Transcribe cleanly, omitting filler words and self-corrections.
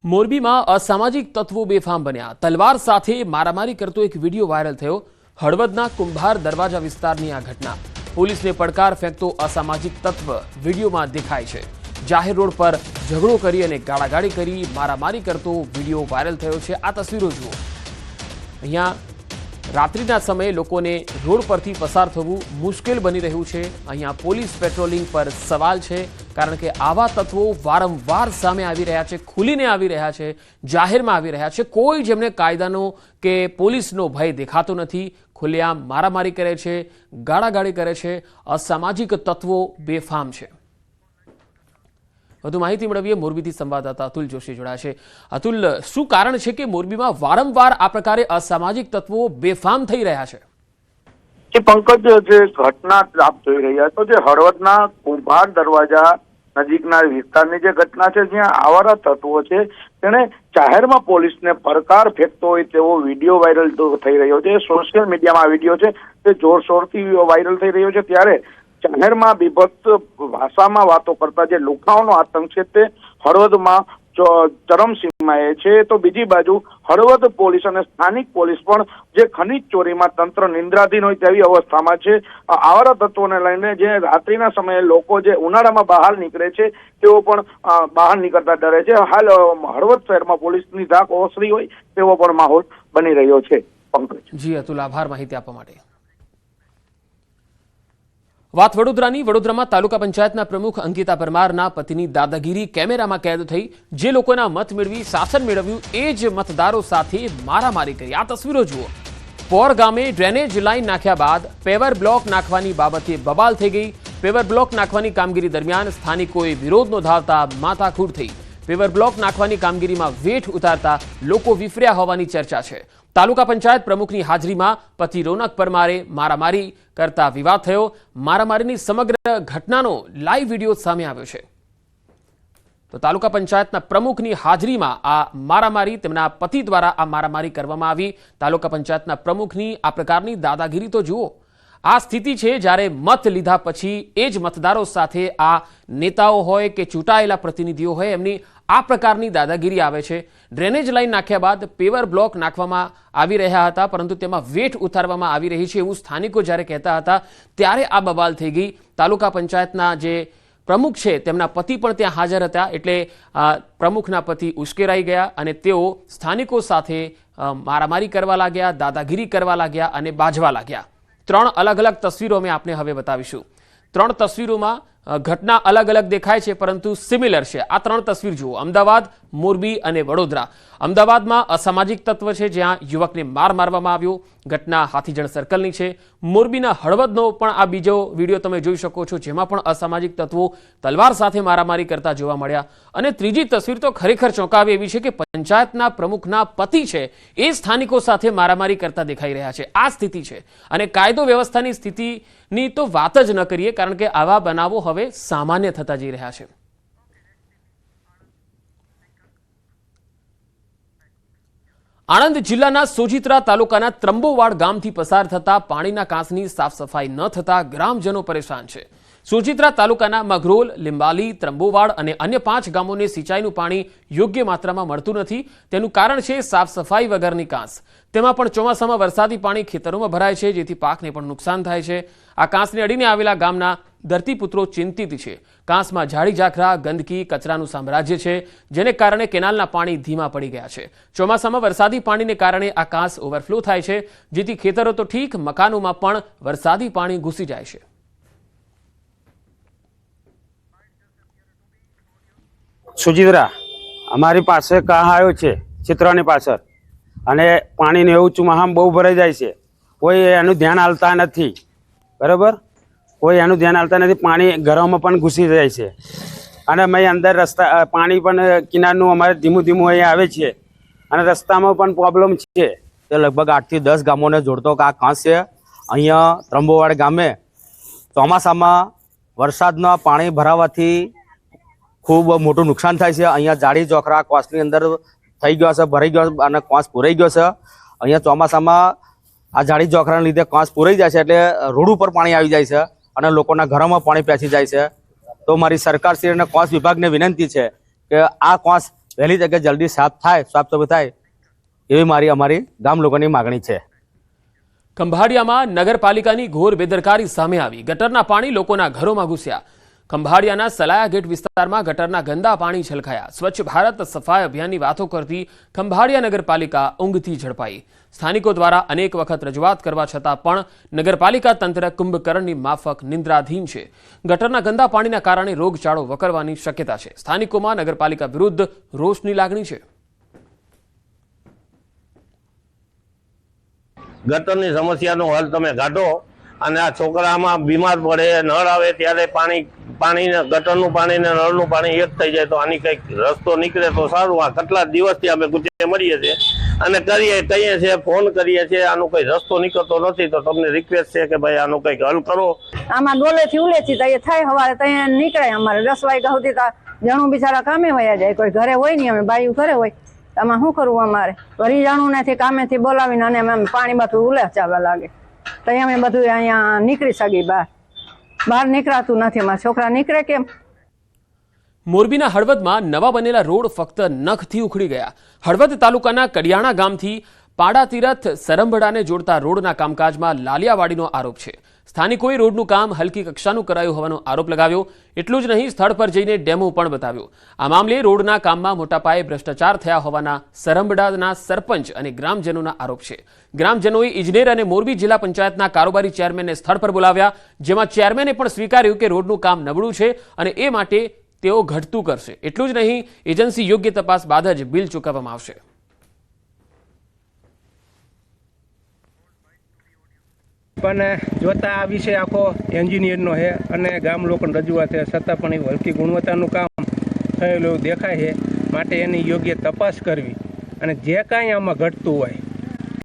મોરબીમાં અસામાજિક તત્વો બેફામ બન્યા। તલવાર સાથે મારામારી કરતો એક વિડીયો વાયરલ થયો। હળવદના કુંભાર દરવાજા વિસ્તારની આ ઘટના। પોલીસને પડકાર ફેંકતો અસામાજિક તત્વ વિડીયોમાં દેખાય છે। જાહેર રોડ પર ઝઘડો કરી અને ગાળાગાળી કરી મારામારી કરતો વિડીયો વાયરલ થયો છે। આ તસવીરો જુઓ। અહીંયા રાત્રિના સમયે લોકોને રોડ પરથી પસાર થવું મુશ્કેલ બની રહ્યું છે। અહીંયા પોલીસ પેટ્રોલિંગ પર સવાલ છે, કારણ કે આવા તત્વો વારંવાર સામે આવી રહ્યા છે, ખુલીને આવી રહ્યા છે, જાહેરમાં આવી રહ્યા છે। કોઈ જેમને કાયદાનો કે પોલીસનો ભય દેખાતો નથી। ખુલ્લેઆમ મારામારી કરે છે, ગાળાગાળી કરે છે। અસામાજિક તત્વો બેફામ છે। વધુ માહિતી મેળવીએ। મોરબીથી સંવાદદાતા અતુલ જોશી જોડાયા છે। અતુલ, શું કારણ છે કે મોરબીમાં વારંવાર આ પ્રકારે અસામાજિક તત્વો બેફામ થઈ રહ્યા છે? પંકજ, જે ઘટના આપ જોઈ રહ્યા છો, જે હળવદના કુંભાર દરવાજા નજીકના વિસ્તારની જે ઘટના છે, જ્યાં આવારા તત્વો છે તેણે જાહેરમાં પોલીસને પડકાર ફેંકતો હોય તેવો વિડીયો વાયરલ થઈ રહ્યો છે। સોશિયલ મીડિયામાં આ વિડીયો છે તે જોરશોરથી વાયરલ થઈ રહ્યો છે। ત્યારે જાહેરમાં બીભત્સ ભાષામાં વાતો કરતા જે લુખાઓનો આતંક છે તે હળવદમાં ચરમસીમાએ છે। તો બીજી બાજુ હળવદ પોલીસ અને સ્થાનિક પોલીસ પણ જે ખનીજ ચોરીમાં તંત્ર નિંદ્રાધીન હોય તેવી અવસ્થામાં છે। આવારા તત્વોને લઈને જે રાત્રિના સમયે લોકો જે ઉનાળામાં બહાર નીકળે છે તેઓ પણ બહાર નીકળતા ડરે છે। હાલ હળવદ શહેરમાં પોલીસની ધાક ઓસરી હોય તેવો પણ માહોલ બની રહ્યો છે। પંકજ જી અતુલ, આભાર માહિતી આપવા માટે। વાત વડોદરાની। વડોદરામાં તાલુકા પંચાયતના પ્રમુખ અંકિતા પરમારના પતિની દાદાગીરી કેમેરામાં કેદ થઈ। જે લોકોના મત મેળવી શાસન મેળવ્યું એ જ મતદારો સાથે મારામારી કરી। આ તસવીરો જુઓ। પોર ગામે ડ્રેનેજ લાઇન નાખ્યા બાદ પેવર બ્લોક નાખવાની બાબતે બબાલ થઈ ગઈ। પેવર બ્લોક નાખવાની કામગીરી દરમિયાન સ્થાનિકોએ વિરોધ નોંધાવતા માથાકૂટ થઈ। પેવર બ્લોક નાખવાની કામગીરીમાં વેઠ ઉતારતા લોકો વિફર્યા હોવાની ચર્ચા છે। તાલુકા પંચાયત પ્રમુખની હાજરીમાં પતિ રોનક પરમારે મારામારી કરતા વિવાદ થયો। મારામારીની સમગ્ર ઘટનાનો લાઈવ વિડીયો સામે આવ્યો છે। તો તાલુકા પંચાયતના પ્રમુખની હાજરીમાં આ મારામારી, તેમના પતિ દ્વારા આ મારામારી કરવામાં આવી। તાલુકા પંચાયતના પ્રમુખની આ પ્રકારની દાદાગીરી તો જુઓ। આ સ્થિતિ છે જ્યારે મત લીધા પછી એ જ મતદારો સાથે આ નેતાઓ હોય કે ચૂંટાયેલા પ્રતિનિધિઓ હોય એમની આ પ્રકારની દાદાગીરી આવે છે। ડ્રેનેજ લાઇન નાખ્યા બાદ પેવર બ્લોક નાખવામાં આવી રહ્યા હતા, પરંતુ તેમાં વેઠ ઉતારવામાં આવી રહી છે એવું સ્થાનિકો જ્યારે કહેતા હતા ત્યારે આ બબાલ થઈ ગઈ। તાલુકા પંચાયતના જે પ્રમુખ છે તેમના પતિ પણ ત્યાં હાજર હતા, એટલે પ્રમુખના પતિ ઉશ્કેરાઈ ગયા અને તેઓ સ્થાનિકો સાથે મારામારી કરવા લાગ્યા, દાદાગીરી કરવા લાગ્યા અને બાજવા લાગ્યા। 3 અલગ અલગ તસવીરો અમે આપને હવે બતાવીશું। 3 તસવીરોમાં ઘટના અલગ અલગ દેખાય છે, પરંતુ સિમિલર છે। આ 3 તસવીર જુઓ। અમદાવાદ, મોરબી અને વડોદરા। અમદાવાદમાં અસામાજિક તત્વ છે, જ્યાં યુવકને માર મારવામાં આવ્યો। ઘટના હાથીજણ સર્કલની છે। મોરબીના હળવદનો પણ આ બીજો વિડીયો તમે જોઈ શકો છો, જેમાં પણ અસામાજિક તત્વો તલવાર સાથે મારામારી કરતા જોવા મળ્યા। અને ત્રીજી તસવીર તો ખરેખર ચોંકાવે એવી છે કે પંચાયતના પ્રમુખના પતિ છે એ સ્થાનિકો સાથે મારામારી કરતા દેખાઈ રહ્યા છે। આ સ્થિતિ છે અને કાયદો વ્યવસ્થાની સ્થિતિની તો વાત જ ન કરીએ, કારણ કે આવા બનાવો હવે સામાન્ય થતા જઈ રહ્યા છે। આણંદ જિલ્લાના સોજિત્રા તાલુકાના ત્રંબોવાડ ગામથી પસાર થતા પાણીના કાંસની સાફ સફાઈ ન થતા ગ્રામજનો પરેશાન છે। સોજિત્રા તાલુકાના મઘરોલ, લીંબાલી, ત્રંબોવાડ અને અન્ય 5 ગામોને સિંચાઈનું પાણી યોગ્ય માત્રામાં મળતું નથી। તેનું કારણ છે સાફ સફાઈ વગરની કાંસ। તેમાં પણ ચોમાસામાં વરસાદી પાણી ખેતરોમાં ભરાય છે, જેથી પાકને પણ નુકસાન થાય છે। આ કાંસને અડીને આવેલા ગામના ધરતીપુત્રો ચિંતિત છે। કાંસમાં ઝાડી ઝાખરા, ગંદકી, કચરાનું સામ્રાજ્ય છે, જેને કારણે કેનાલના પાણી ધીમા પડી ગયા છે। ચોમાસામાં વરસાદી પાણીને કારણે આ કાંસ ઓવરફ્લો થાય છે, જેથી ખેતરો તો ઠીક, મકાનોમાં પણ વરસાદી પાણી ઘૂસી જાય છે। સુજિત્રા અમારી પાસે કાં આવ્યો છે ચિત્રની પાછળ, અને પાણીને એવું ચોમાસામાં બહુ ભરાઈ જાય છે। કોઈ એનું ધ્યાન આલતા નથી, બરાબર? કોઈ એનું ધ્યાન આલતા નથી। પાણી ઘરોમાં પણ ઘૂસી જાય છે, અને અમે અંદર રસ્તા પાણી પણ કિનારનું અમારે ધીમું ધીમું અહીંયા આવે છે, અને રસ્તામાં પણ પ્રોબ્લેમ છે। તે લગભગ 8 થી 10 ગામોને જોડતો આ કાંસ છે। અહીંયા ત્રંબોવાડ ગામે ચોમાસામાં વરસાદના પાણી ભરાવાથી ખૂબ મોટું નુકસાન થાય છે। અહીંયા જાડી જોખરા કોસની અંદર થઈ ગયો છે, ભરાઈ ગયો, અને કોસ પૂરાઈ ગયો છે। અહીંયા ચોમાસામાં આ જાડી જોખરાને લીધે કોસ પૂરાઈ જાય છે, એટલે રોડ ઉપર પાણી આવી જાય છે અને લોકોના ઘરોમાં પાણી પેસી જાય છે। તો મારી સરકારશ્રી અને કોસ વિભાગને વિનંતી છે કે આ કોસ વહેલી તકે જલ્દી સાફ સફાઈ થાય એવી અમારી ગામ લોકોની માગણી છે। ખંભાળિયામાં નગરપાલિકાની ઘોર બેદરકારી સામે આવી। ગટરના પાણી લોકોના ઘરોમાં ઘૂસ્યા। ખંભાળિયાના સલાયા ગેટ વિસ્તારમાં ગટરના ગંદા પાણી છલકાયા। સ્વચ્છ ભારત સફાઈ અભિયાનની વાતો કરતી ખંભાળિયા નગરપાલિકા ઊંઘથી ઝડપાઈ। સ્થાનિકો દ્વારા અનેક વખત રજૂઆત કરવા છતાં પણ નગરપાલિકા તંત્ર કુંભકર્ણની માફક નિંદ્રાધીન છે। ગટરના ગંદા પાણીના કારણે રોગચાળો વકરવાની શક્યતા છે। સ્થાનિકોમાં નગરપાલિકા વિરુદ્ધ રોષની લાગણી છે। ગટરની સમસ્યાનો હલ તમે કાઢો અને આ છોકરામાં બીમાર પડે, નળ આવે ત્યારે પાણી ગટરનું પાણી ને નળનું પાણી એક થઈ જાય તો આની કંઈક રસ્તો નીકળે તો સારું। આ કેટલા દિવસથી અમે ગુજે મળીએ છીએ અને કહીએ છીએ, ફોન કરીએ છીએ, આનો કોઈ રસ્તો નીકળતો નથી। તો તમને રિક્વેસ્ટ છે કે ભાઈ આનો કંઈક હલ કરો। આમાં ડોલેથી ઉલેથી તો એ થાય સવારે ત્યાં નીકળે અમારે 10 વાગ્યા સુધી તો જણું બિચારા કામે વયા જાય। કોઈ ઘરે હોય નહીં, અમે બાયું ઘરે હોય, આમાં શું કરવું અમારે? વરી જાણું નથી, કામેથી બોલાવીને અને અમે પાણી બધું ઉલે ચાલવા લાગે તો અમે બધું અહીંયા નીકળી શકીએ। બહાર નીકળાતું નથી, અમારા છોકરા નીકળે કેમ? મોરબીના હળવદમાં નવા બનેલા રોડ ફક્ત નખથી ઉખડી ગયા। હળવદ તાલુકાના કડિયાણા ગામથી પાડા તીરથ સરંભડાને જોડતા રોડના કામકાજમાં લાલિયાવાડીનો આરોપ છે। સ્થાનિકોએ રોડનું કામ હલકી કક્ષાનું કરાયું હોવાનો આરોપ લગાવ્યો। એટલું જ નહીં, સ્થળ પર જઈને ડેમો પણ બતાવ્યો। આ મામલે રોડના કામમાં મોટા પાયે ભ્રષ્ટાચાર થયા હોવાના સરંભડાના સરપંચ અને ગ્રામજનોના આરોપ છે। ગ્રામજનોએ ઇજનેર અને મોરબી જિલ્લા પંચાયતના કારોબારી ચેરમેનને સ્થળ પર બોલાવ્યા, જેમાં ચેરમેને પણ સ્વીકાર્યું કે રોડનું કામ નબળું છે અને એ માટે તેઓ ઘટતું કરશે। એટલું જ નહીં, એજન્સી યોગ્ય તપાસ બાદ જ બિલ ચૂકવવામાં આવશે। પણ જોતા આ વિષય આખો એન્જિનિયરનો છે અને ગામ લોકોને રજૂઆત છે, છતાં પણ એ હલકી ગુણવત્તાનું કામ થયેલું દેખાય છે। માટે એની યોગ્ય તપાસ કરવી અને જે કાંઈ આમાં ઘટતું હોય